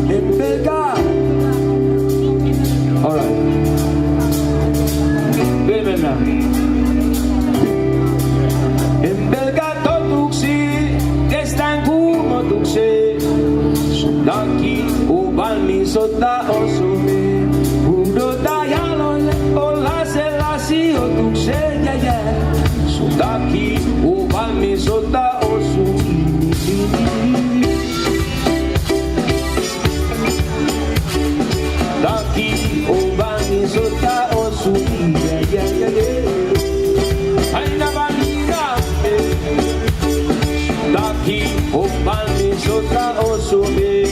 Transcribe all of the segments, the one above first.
En pelkää. Alright. Vielä mennään. En pelkää totuuksia, kestän kuumotukseen. Sun takia on valmis ottaa osumiin. Pudota jaloille, olla sellaisia otukseen ja jää. Sun takia on valmis ottaa osumiin. Takia on valmis ottaa osumiin. Aina valmiina. Takia on valmis ottaa osumiin.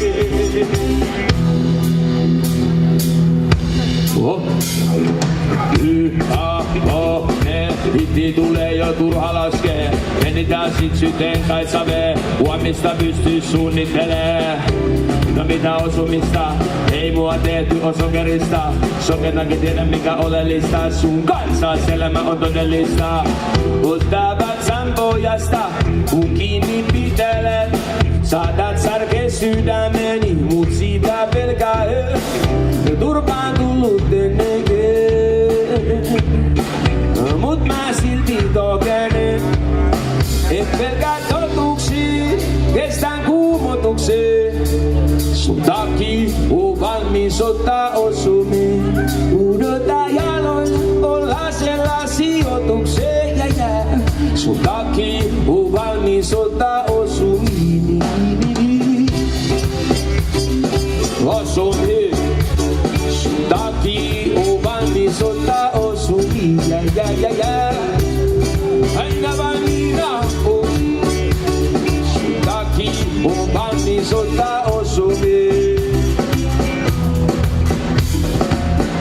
Hitti tulee jo turha laskee. Menitään sit syteen kai savee. Huomista pystyy suunnittelee. No mitä osumista? Ei mua tehty o sokerista. Sokernakin tiedä mikä oleellista. Sun kanssa elämä on todellista. Ottaa vatsan pojasta, kun kiinni pitelet. Saatat särkeä sydämeni, mut siitä pelkää turpaan tullut ennenkin. Mut mä silti tokenen. En pelkää totuuksia, kestän kuumotukseen. Sun takia on valmis ottaa osumiin. Pudota jaloille, olla sellaisia otukseen ja jää. Sun takia on valmis ottaa osumiin. Osumiin. Sun takia on valmis ottaa osumiin. Ja. Aina valmiina on. Sun takia on valmis ottaa osumiin.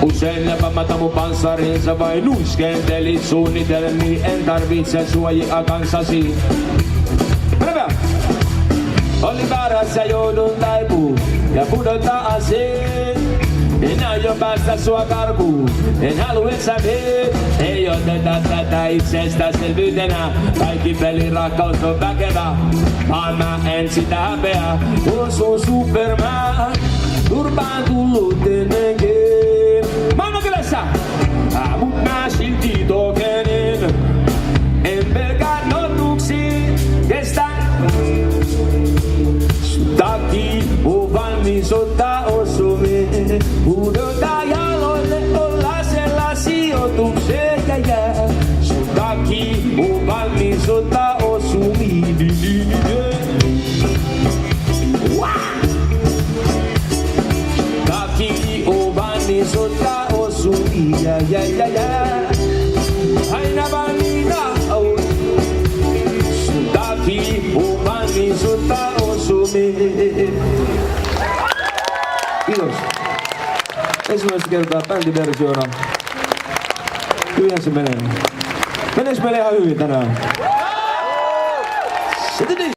Usein lepämätä mun panssariinsa vain nuiskentelit suunnitelmiin. En tarvitse suojia kanssasi. Oli väärässä joudun taipuu ja pudottaa aseen. En aio päästä sua karkuun, en halua et sä meet. Ei oteta tätä itsestäselvyytenä. Kaikki pelin rakkaus on väkevä, vaan mä en sitä häpeä. On sun Superman, turpaan tullut ennenkin. Maailmankylässä, mut mä silti tokenen. En pelkää totuuksia, kestän. Sun takia on valmis ottaa osumiin. Pudota jaloille, olla sellaisia otukseen ja jää. Sun takia on valmis ottaa osumiin. Takia on valmis ottaa osumiin. Ja. Aina valmiina on. Sun takia on valmis ottaa osumiin. Kiitos. Ensimmäistä kertaa bändiversiona. Hyvinhän se menee. Meneekö meille ihan hyvin tänään?